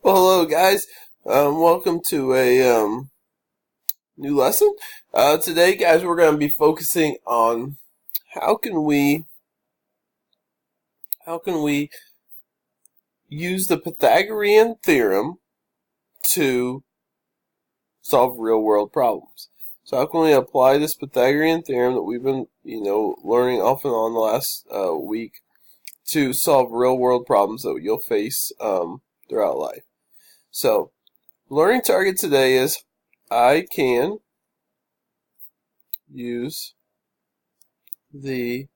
Well, hello guys. Welcome to a new lesson. Today, guys, we're going to be focusing on how can we use the Pythagorean theorem to solve real-world problems. So, how can we apply this Pythagorean theorem that we've been, learning off and on the last week to solve real-world problems that you'll face throughout life? So, learning target today is I can use the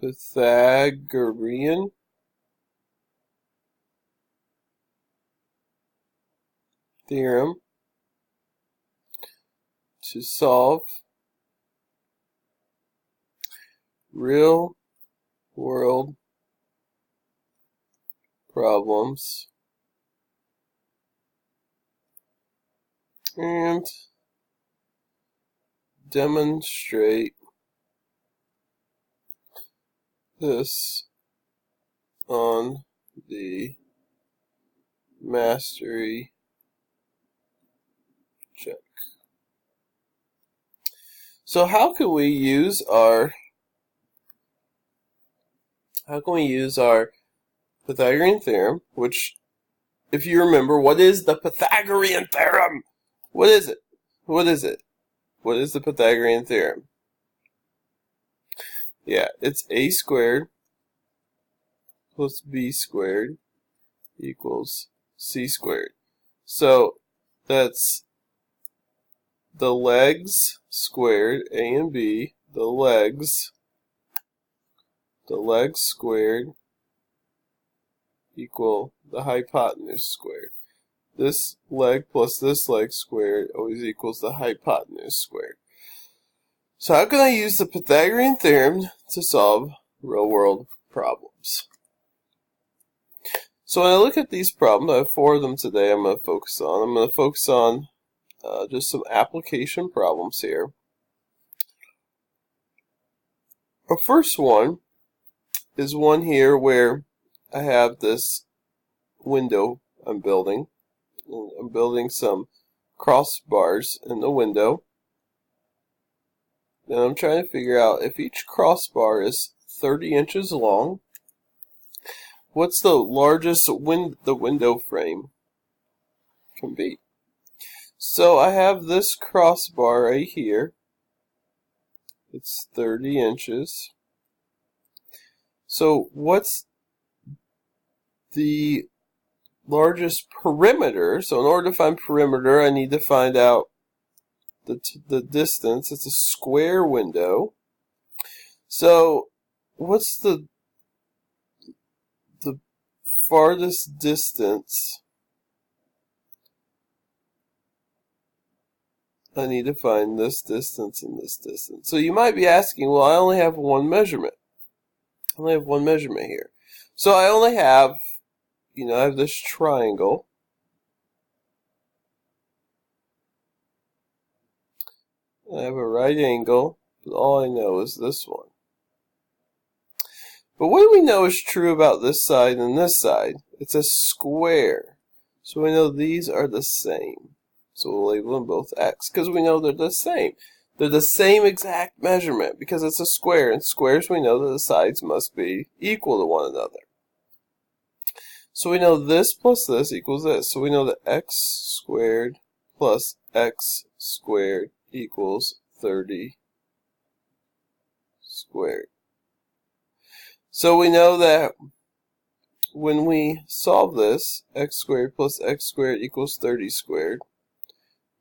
Pythagorean theorem to solve real-world problems and demonstrate this on the mastery check. So how can we use our Pythagorean theorem, which, if you remember, what is the Pythagorean theorem? What is it? What is it? What is the Pythagorean theorem? Yeah, it's a squared plus b squared equals c squared. So that's the legs squared, a and b, the legs squared equal the hypotenuse squared. This leg plus this leg squared always equals the hypotenuse squared. So how can I use the Pythagorean theorem to solve real-world problems? So when I look at these problems, I have 4 of them today I'm going to focus on. I'm going to focus on just some application problems here. The first one is one here where I have this window I'm building. I'm building some crossbars in the window. And I'm trying to figure out if each crossbar is 30 inches long, what's the largest the window frame can be. So I have this crossbar right here. It's 30 inches. So what's the largest perimeter? So in order to find perimeter, I need to find out the distance. It's a square window. So what's the farthest distance? I need to find this distance and this distance. So you might be asking, well, I only have one measurement. I only have one measurement here. So I only have, I have this triangle. I have a right angle, but all I know is this one. But what do we know is true about this side and this side? It's a square. So we know these are the same. So we'll label them both x, because we know they're the same. They're the same exact measurement, because it's a square. And squares, we know that the sides must be equal to one another. So we know this plus this equals this. So we know that x squared plus x squared equals 30 squared. So we know that when we solve this, x squared plus x squared equals 30 squared,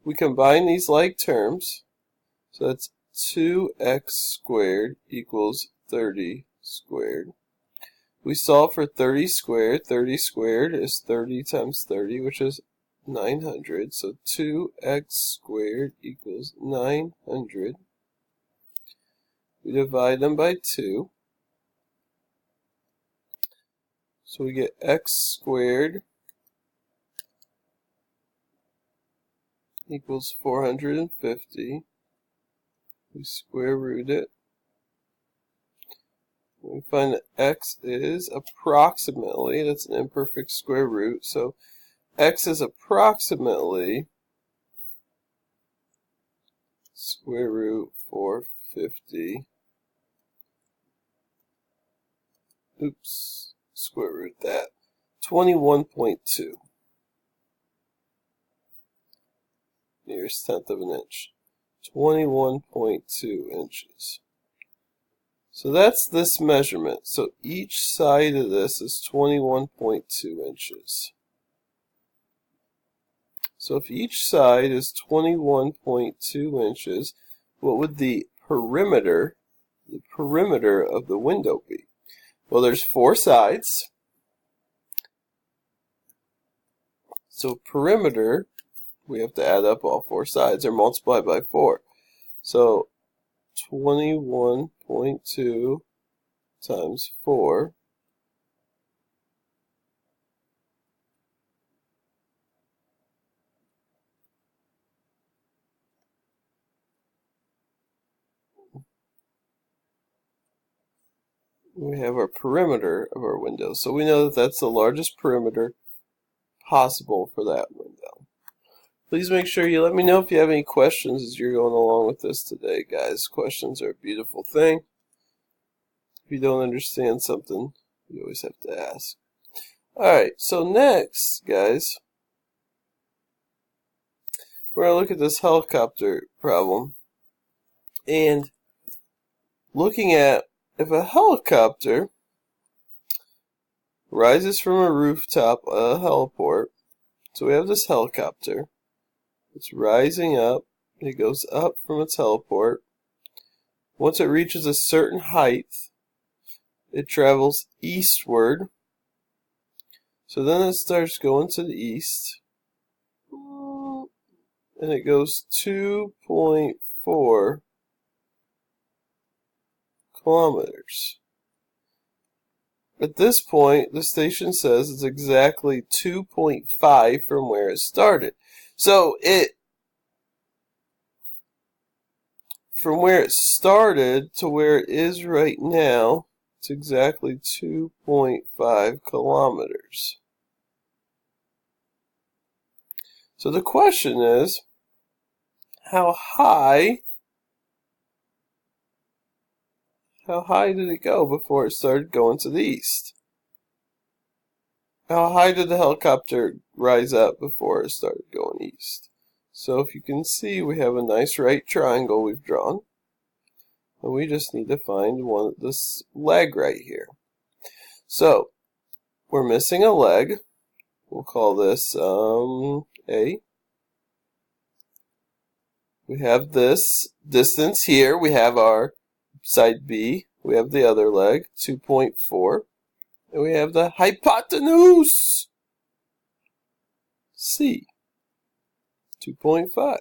we combine these like terms. So that's 2x squared equals 30 squared. We solve for 30 squared. 30 squared is 30 times 30, which is 900. So 2x squared equals 900. We divide them by 2. So we get x squared equals 450. We square root it. We find that x is approximately, that's an imperfect square root, so x is approximately square root 450. Oops, square root that. 21.2. Nearest tenth of an inch. 21.2 inches. So that's this measurement. So each side of this is 21.2 inches. So if each side is 21.2 inches, what would the perimeter of the window be? Well, there's 4 sides. So perimeter, we have to add up all 4 sides or multiply by 4. So 21.2 times 4 we have our perimeter of our window. So we know that that's the largest perimeter possible for that window. Please make sure you let me know if you have any questions as you're going along with this today, guys. Questions are a beautiful thing. If you don't understand something, you always have to ask. Alright, so next, guys, we're going to look at this helicopter problem. And looking at if a helicopter rises from a rooftop of a heliport, so we have this helicopter, it's rising up, it goes up from its heliport. Once it reaches a certain height, it travels eastward. So then it starts going to the east, and it goes 2.4 kilometers. At this point, the station says it's exactly 2.5 from where it started. So from where it started to where it is right now, it's exactly 2.5 kilometers. So the question is, how high did it go before it started going to the east? How high did the helicopter rise up before it started going east? So if you can see, we have a nice right triangle we've drawn. And we just need to find this leg right here. So we're missing a leg. We'll call this A. We have this distance here. We have our side B. We have the other leg, 2.4. And we have the hypotenuse, C, 2.5.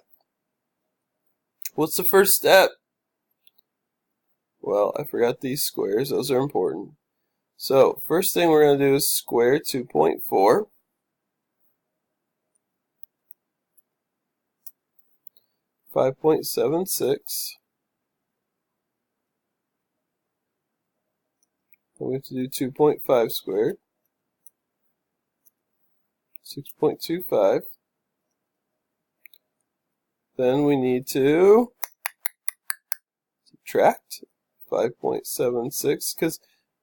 What's the first step? Well, I forgot these squares. Those are important. So, first thing we're going to do is square 2.4. $5.76. And we have to do 2.5 squared. 6.25. Then we need to subtract 5.76, because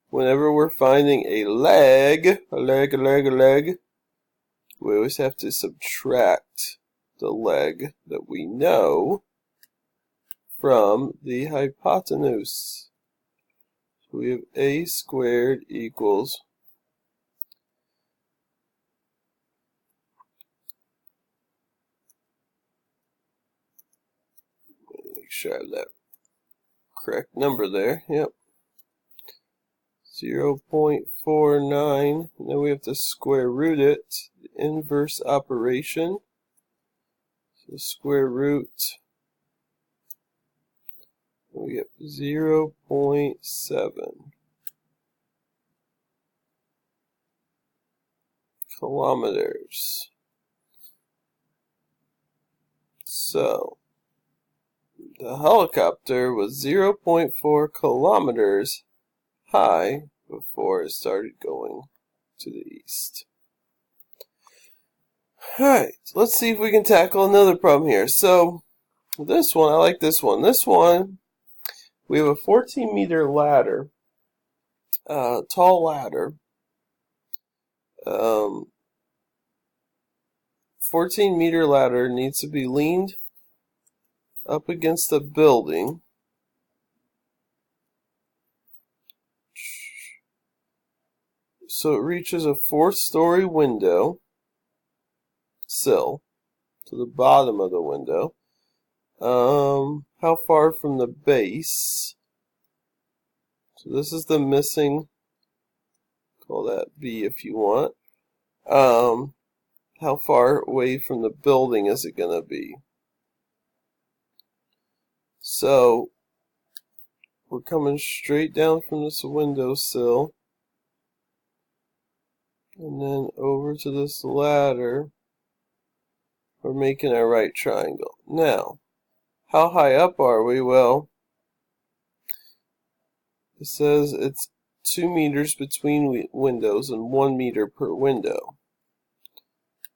whenever we're finding a leg, we always have to subtract the leg that we know from the hypotenuse. So we have a squared equals make sure I have that correct number there. Yep. 0.49. Then we have to square root it. The inverse operation. So square root. We get 0.7 kilometers. So the helicopter was 0.4 kilometers high before it started going to the east. Alright, let's see if we can tackle another problem here. So, this one, I like this one. This one, we have a 14-meter ladder, tall ladder. 14-meter ladder needs to be leaned up against a building. So it reaches a 4th-story window sill to the bottom of the window. How far from the base? So this is the missing, call that B if you want. How far away from the building is it going to be? So we're coming straight down from this windowsill and then over to this ladder. We're making a right triangle. Now, how high up are we? Well, it says it's 2 meters between windows and 1 meter per window.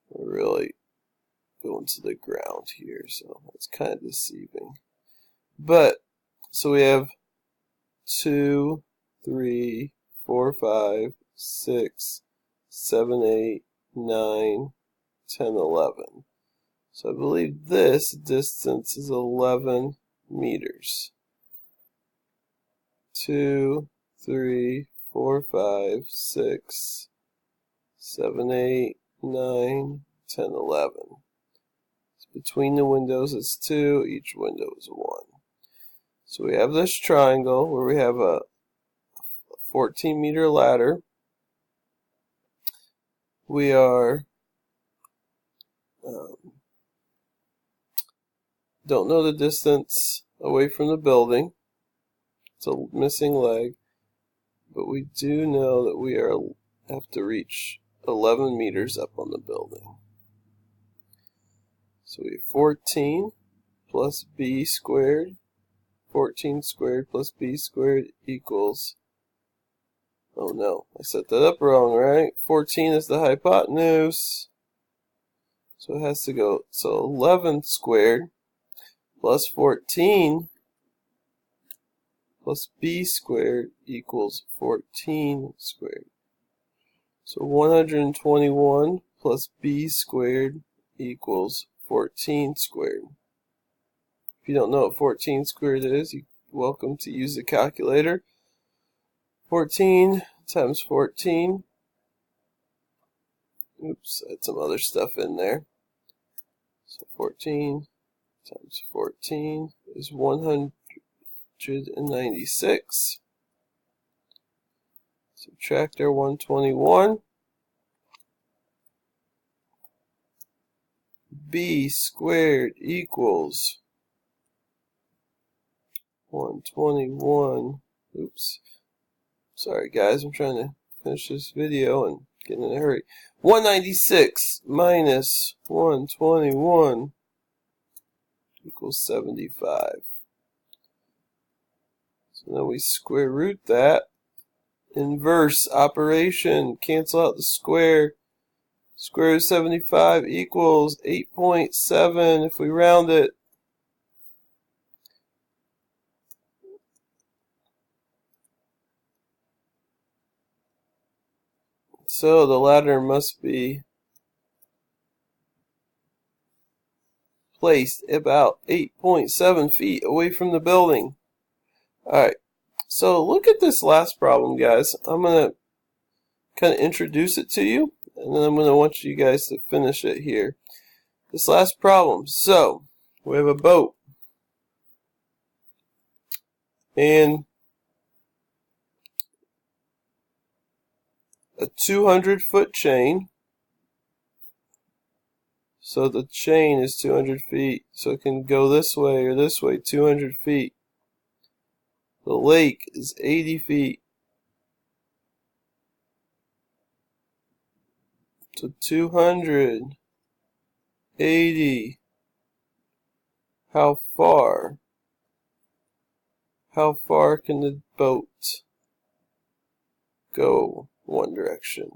We're really going to the ground here, so that's kind of deceiving. But, so we have 2, 3, 4, 5, 6, 7, 8, 9, 10, 11. So I believe this distance is 11 meters. 2, 3, 4, 5, 6, 7, 8, 9, 10, 11. So between the windows it's 2, each window is 1. So we have this triangle where we have a 14-meter ladder. We are don't know the distance away from the building. It's a missing leg. But we do know that we have to reach 11 meters up on the building. So we have 14 plus b squared. 14 squared plus b squared equals, oh no, I set that up wrong, right? 14 is the hypotenuse. So it has to go, so 11 squared plus 14 plus b squared equals 14 squared. So 121 plus b squared equals 14 squared. If you don't know what 14 squared is, you're welcome to use the calculator. 14 times 14. Oops, I had some other stuff in there. So 14 times 14 is 196. Subtract our 121. B squared equals 121. Oops. Sorry guys, I'm trying to finish this video and get in a hurry. 196 minus 121 equals 75. So now we square root that. Inverse operation. Cancel out the square. Square root of 75 equals 8.7 if we round it. So the ladder must be placed about 8.7 feet away from the building. Alright, so look at this last problem, guys. I'm going to kind of introduce it to you, and then I'm going to want you guys to finish it here. This last problem. So, we have a boat. And a 200-foot chain. So the chain is 200 feet. So it can go this way or this way, 200 feet. The lake is 80 feet. So 280. How far? How far can the boat go one direction.